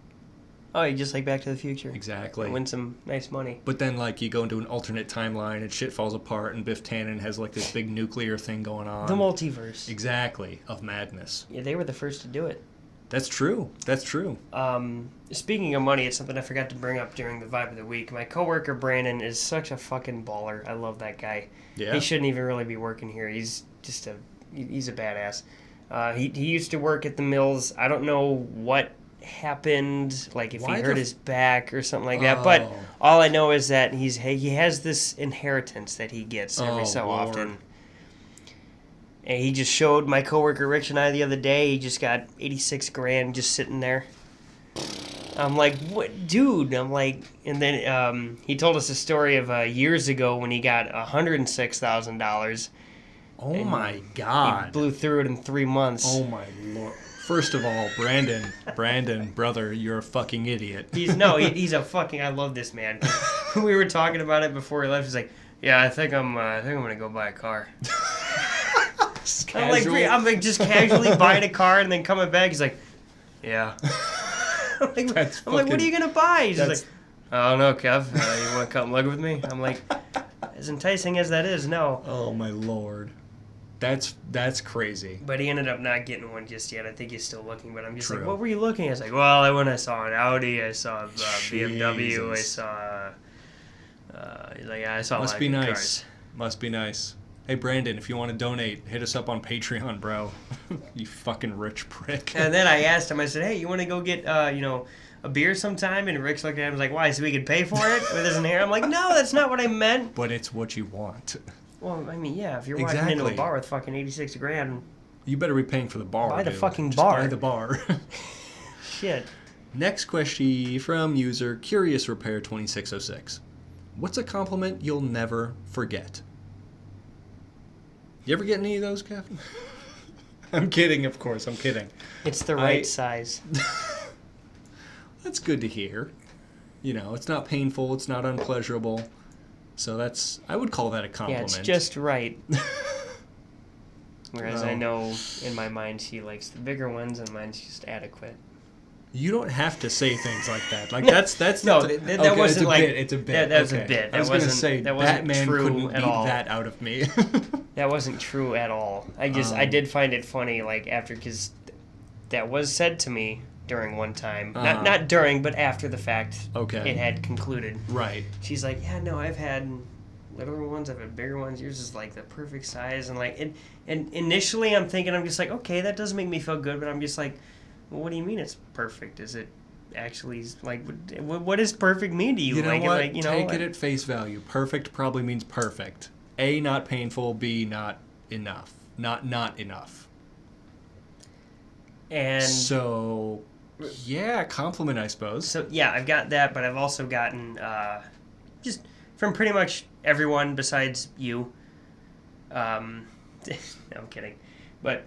Oh, you just like Back to the Future. Exactly. And win some nice money. But then, like, you go into an alternate timeline and shit falls apart and Biff Tannen has, like, this big nuclear thing going on. The multiverse. Exactly. Of madness. Yeah, they were the first to do it. That's true. That's true. Speaking of money, it's something I forgot to bring up during the Vibe of the Week. My coworker, Brandon, is such a fucking baller. I love that guy. Yeah. He shouldn't even really be working here. He's just he's a badass. He used to work at the mills. I don't know what happened, like if he hurt his back or something like that. But all I know is that he has this inheritance that he gets every so often. And he just showed my coworker Rich and I the other day. He just got $86,000 just sitting there. I'm like, what, dude? I'm like, and then he told us a story of years ago when he got $106,000. Oh my God! He blew through it in 3 months. Oh my Lord! First of all, Brandon, brother, you're a fucking idiot. He's a fucking. I love this man. We were talking about it before he left. He's like, yeah, I think I'm gonna go buy a car. I'm like just casually buying a car and then coming back. He's like, yeah. I'm like, what are you gonna buy? He's just like, I don't know, Kev. You want to come live with me? I'm like, as enticing as that is, no. Oh my Lord. That's crazy. But he ended up not getting one just yet. I think he's still looking, but I'm just like, what were you looking at? I was like, well, I saw an Audi, I saw a BMW, I saw he's like, yeah, I saw Must a lot be of nice. cars. Must be nice. Hey, Brandon, if you want to donate, hit us up on Patreon, bro. You fucking rich prick. And then I asked him, I said, hey, you want to go get, a beer sometime? And Rick's looked at him and was like, why, so we could pay for it with his hair? I'm like, no, that's not what I meant. But it's what you want. Well, I mean, yeah, if you're walking into a bar with fucking $86,000... You better be paying for the bar, buy the dude. fucking Just bar. buy the bar. Shit. Next question from user Curious Repair 2606. What's a compliment you'll never forget? You ever get any of those, Kevin? I'm kidding, of course. I'm kidding. It's the right size. That's good to hear. You know, it's not painful. It's not unpleasurable. So I would call that a compliment. Yeah, it's just right. Whereas I know in my mind she likes the bigger ones and mine's just adequate. You don't have to say things like that. Like that's no, that wasn't like it's a bit. That was a bit. I was going to say that wasn't Batman true couldn't at beat all. that out of me. That wasn't true at all. I did find it funny, like after, because that was said to me during one time. Not during, but after the fact. Okay. It had concluded. Right. She's like, yeah, no, I've had littler ones, I've had bigger ones. Yours is like the perfect size, and like, and initially I'm thinking, I'm just like, okay, that does make me feel good, but I'm just like, well, what do you mean it's perfect? Is it actually like, what does perfect mean to you? You know like, what? Like, you know, take it at face value. Perfect probably means perfect. A, not painful. B, not enough. Not enough. And so, yeah, compliment, I suppose. So yeah, I've got that, but I've also gotten just from pretty much everyone besides you. No, I'm kidding, but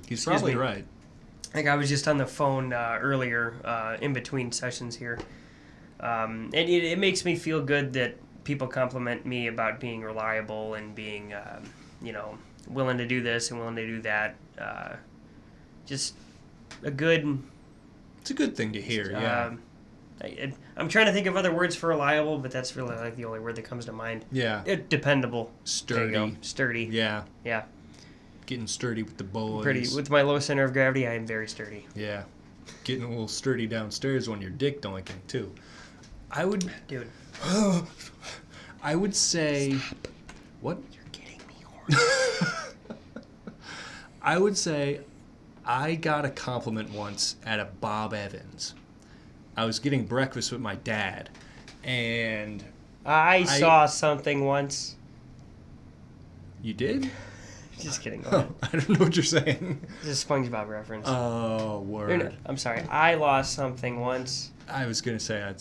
he's probably right. Like I was just on the phone earlier in between sessions here, and it makes me feel good that people compliment me about being reliable and being, willing to do this and willing to do that. Just a good... It's a good thing to hear, yeah. I'm trying to think of other words for reliable, but that's really like the only word that comes to mind. Yeah. Dependable. Sturdy. There you go. Sturdy. Yeah. Yeah. Getting sturdy with the boys. With my low center of gravity, I am very sturdy. Yeah. Getting a little sturdy downstairs when you're dick doinking, too. I would... Dude. I would say... Stop. What? You're getting me horny. I would say I got a compliment once at a Bob Evans. I was getting breakfast with my dad, and... I saw something once. You did? Just kidding. Go ahead. I don't know what you're saying. It's a SpongeBob reference. Oh, word. No, I'm sorry. I lost something once. I was going to say,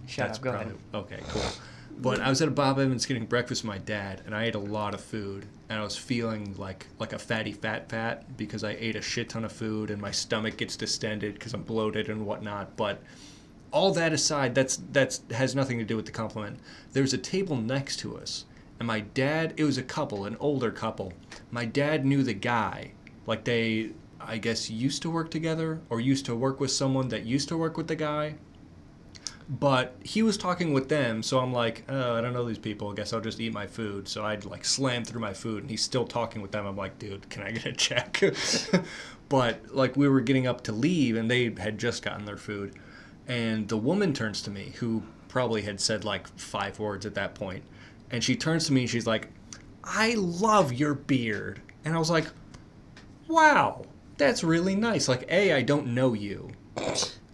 Shut up. Go ahead. Okay, cool. But I was at a Bob Evans getting breakfast with my dad, and I ate a lot of food, and I was feeling like a fatty fat because I ate a shit ton of food, and my stomach gets distended because I'm bloated and whatnot. But all that aside, that's has nothing to do with the compliment. There's a table next to us, and my dad, it was a couple, an older couple. My dad knew the guy. Like they, I guess, used to work together or used to work with someone that used to work with the guy. But he was talking with them, so I'm like, oh, I don't know these people. I guess I'll just eat my food. So I'd like slam through my food, and he's still talking with them. I'm like, dude, can I get a check? But like we were getting up to leave, and they had just gotten their food. And the woman turns to me, who probably had said like 5 words at that point. And she turns to me and she's like, I love your beard. And I was like, wow, that's really nice. Like, A, I don't know you,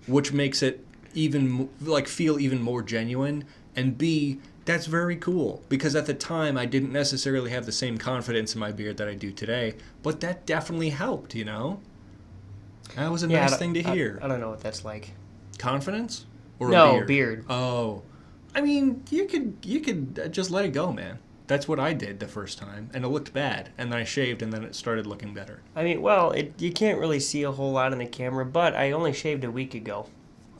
which makes it even like feel even more genuine. And B, that's very cool. Because at the time, I didn't necessarily have the same confidence in my beard that I do today. But that definitely helped, you know? That was a nice thing to hear. I don't know what that's like. Confidence? Or no, a beard. Oh. I mean, you could just let it go, man. That's what I did the first time, and it looked bad. And then I shaved, and then it started looking better. I mean, well, you can't really see a whole lot in the camera, but I only shaved a week ago.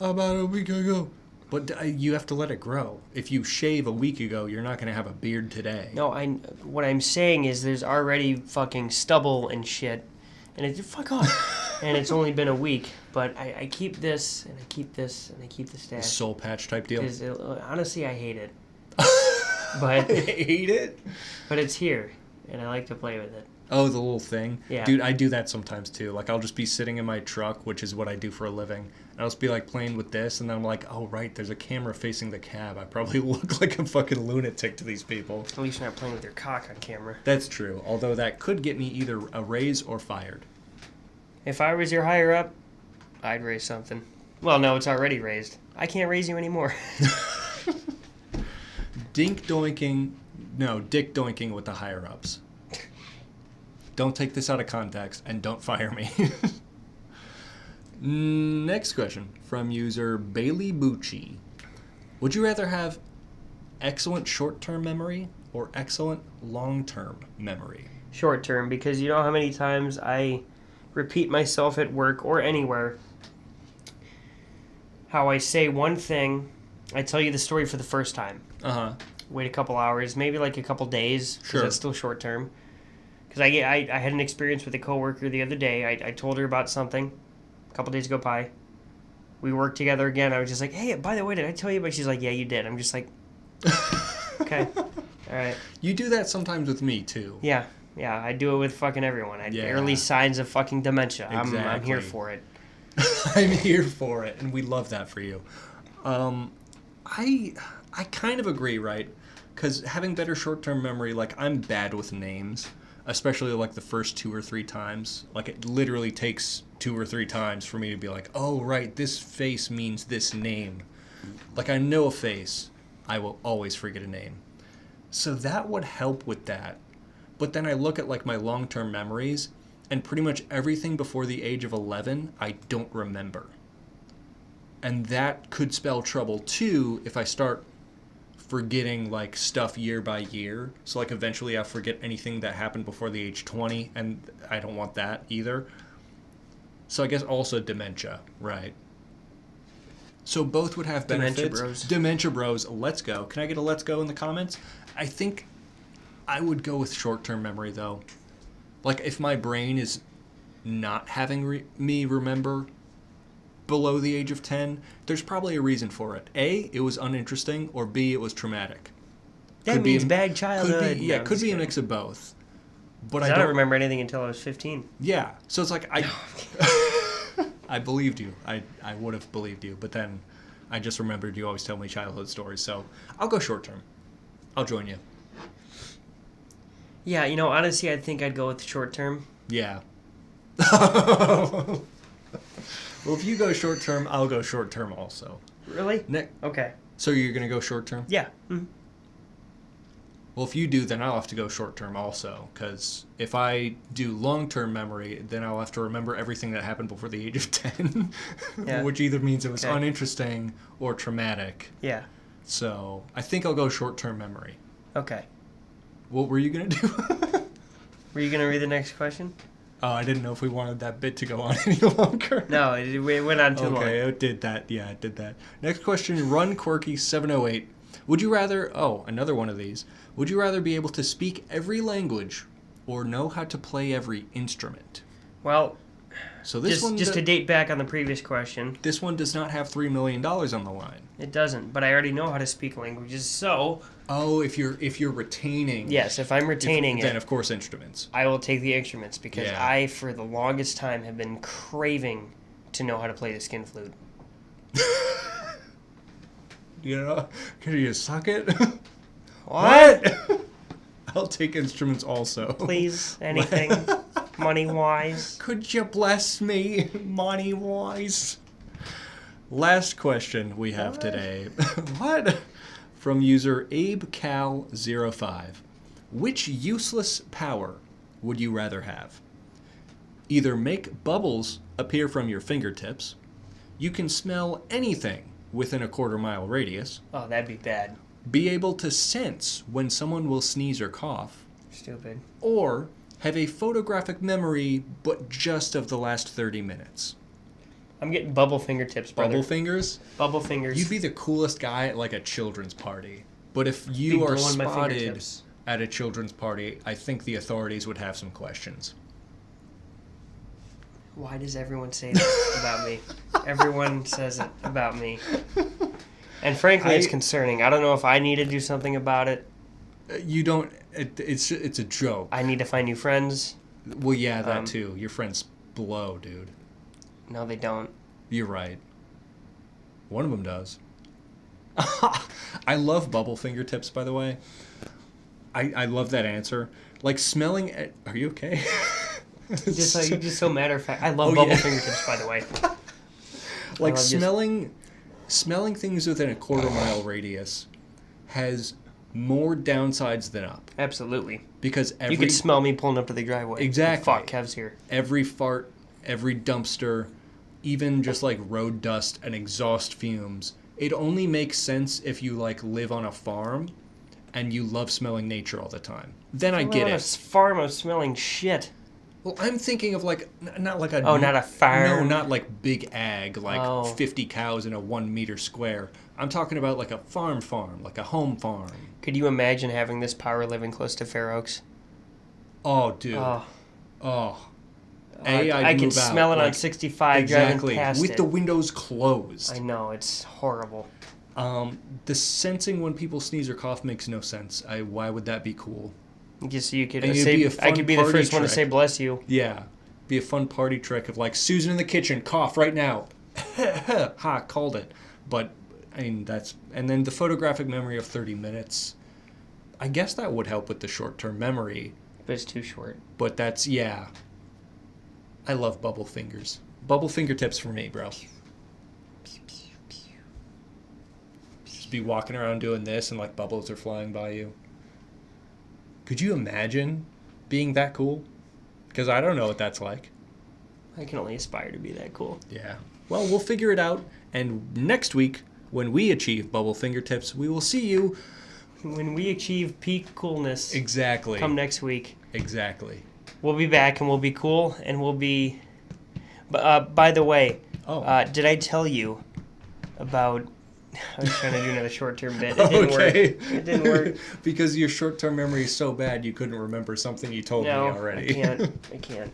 About a week ago. But you have to let it grow. If you shave a week ago, you're not going to have a beard today. No, what I'm saying is there's already fucking stubble and shit, and fuck off. And it's only been a week, but I keep this, and I keep this, and I keep the stash. Soul patch type deal? Honestly, I hate it. But I hate it? But it's here, and I like to play with it. Oh, the little thing? Yeah. Dude, I do that sometimes, too. Like, I'll just be sitting in my truck, which is what I do for a living, and I'll just be, like, playing with this, and then I'm like, oh, right, there's a camera facing the cab. I probably look like a fucking lunatic to these people. At least you're not playing with your cock on camera. That's true, although that could get me either a raise or fired. If I was your higher up, I'd raise something. Well, no, it's already raised. I can't raise you anymore. Dick doinking with the higher ups. Don't take this out of context and don't fire me. Next question from user Bailey Bucci. Would you rather have excellent short-term memory or excellent long-term memory? Short term, because you know how many times I repeat myself at work or anywhere. How I say one thing, I tell you the story for the first time. Uh-huh. Wait a couple hours, maybe like a couple days, because Sure. that's still short term. Because I had an experience with a coworker the other day. I told her about something. A couple days go by. We worked together again. I was just like, hey, by the way, did I tell you? But she's like, yeah, you did. I'm just like, okay, all right. You do that sometimes with me, too. Yeah, I do it with fucking everyone. Early signs of fucking dementia. Exactly. I'm here for it. I'm here for it, and we love that for you. I kind of agree, right? Because having better short-term memory, like, I'm bad with names, especially, like, the first 2 or 3 times. Like, it literally takes 2 or 3 times for me to be like, oh, right, this face means this name. Like, I know a face. I will always forget a name. So that would help with that. But then I look at, like, my long-term memories, and pretty much everything before the age of 11, I don't remember. And that could spell trouble, too, if I start forgetting, like, stuff year by year. So, like, eventually I'll forget anything that happened before the age 20, and I don't want that either. So I guess also dementia, right? So both would have benefits. Dementia bros. Dementia bros, let's go. Can I get a let's go in the comments? I think I would go with short-term memory, though. Like, if my brain is not having me remember below the age of 10, there's probably a reason for it. A, it was uninteresting, or B, it was traumatic. That means bad childhood. Could be a mix of both. But I don't remember anything until I was 15. Yeah, so it's like, I believed you. I would have believed you, but then I just remembered you always tell me childhood stories, so I'll go short term. I'll join you. Yeah, honestly, I think I'd go with short term. Yeah. Well, if you go short term, I'll go short term also. Really? Okay. So you're going to go short term? Yeah. Mm-hmm. Well, if you do, then I'll have to go short term also, because if I do long term memory, then I'll have to remember everything that happened before the age of 10, Yeah. which either means it was uninteresting or traumatic. Yeah. So I think I'll go short term memory. Okay. What were you going to do? Were you going to read the next question? Oh, I didn't know if we wanted that bit to go on any longer. No, it went on too long. Okay, it did that. Yeah, it did that. Next question, Run Quirky 708. Would you rather... Oh, another one of these. Would you rather be able to speak every language or know how to play every instrument? Well, so this just to date back on the previous question. This one does not have $3 million on the line. It doesn't, but I already know how to speak languages, so... Oh, if you're retaining... Yes, if I'm retaining it... Then, of course, instruments. I will take the instruments, because I, for the longest time, have been craving to know how to play the skin flute. Could you suck it? What? I'll take instruments also. Please, anything, money-wise. Could you bless me, money-wise? Last question we have today. What? From user AbeCal05. Which useless power would you rather have? Either make bubbles appear from your fingertips, you can smell anything within a quarter-mile radius. Oh, that'd be bad. Be able to sense when someone will sneeze or cough. Stupid. Or have a photographic memory, but just of the last 30 minutes. I'm getting bubble fingertips, brother. Bubble fingers? Bubble fingers. You'd be the coolest guy at like a children's party. But if you are spotted at a children's party, I think the authorities would have some questions. Why does everyone say that about me? Everyone says it about me. And frankly, it's concerning. I don't know if I need to do something about it. You don't... It's a joke. I need to find new friends. Well, yeah, that too. Your friends blow, dude. No, they don't. You're right. One of them does. I love bubble fingertips, by the way. I love that answer. Like smelling... Are you okay? You're just so matter of fact. I love bubble fingertips, by the way. Like smelling things within a quarter-mile radius has more downsides than up. Absolutely. Because you could smell me pulling up to the driveway. Exactly. Fuck, Kev's here. Every fart, every dumpster, even just like road dust and exhaust fumes. It only makes sense if you like live on a farm and you love smelling nature all the time. Then I get it. A farm of smelling shit. Well, I'm thinking of like, not like a... Oh, not a farm? No, not like big ag, like 50 cows in a 1 meter square. I'm talking about like a farm, like a home farm. Could you imagine having this power living close to Fair Oaks? Oh, dude. I can smell it on 65 driving past with the windows closed. I know, it's horrible. The sensing when people sneeze or cough makes no sense. Why would that be cool? Just so you could I could be the first one to say bless you. Yeah. Be a fun party trick of like, Susan in the kitchen, cough right now. Ha, called it. But, I mean, that's... And then the photographic memory of 30 minutes. I guess that would help with the short-term memory. But it's too short. But that's, yeah. I love bubble fingers. Bubble fingertips for me, bro. Just be walking around doing this and like bubbles are flying by you. Could you imagine being that cool? Because I don't know what that's like. I can only aspire to be that cool. Yeah. Well, we'll figure it out. And next week, when we achieve bubble fingertips, we will see you. When we achieve peak coolness. Exactly. Come next week. Exactly. We'll be back and we'll be cool and we'll be... by the way, did I tell you about... I was trying to do another short-term bit. It didn't work. It didn't work. Because your short-term memory is so bad you couldn't remember something you told me already. I can't.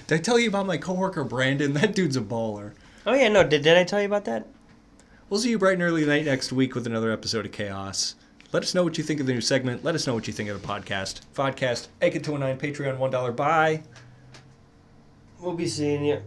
Did I tell you about my coworker Brandon? That dude's a baller. Oh yeah, no. Did I tell you about that? We'll see you bright and early night next week with another episode of Chaos. Let us know what you think of the new segment. Let us know what you think of the podcast. Vodcast, AK219, Patreon, $1. Bye. We'll be seeing you.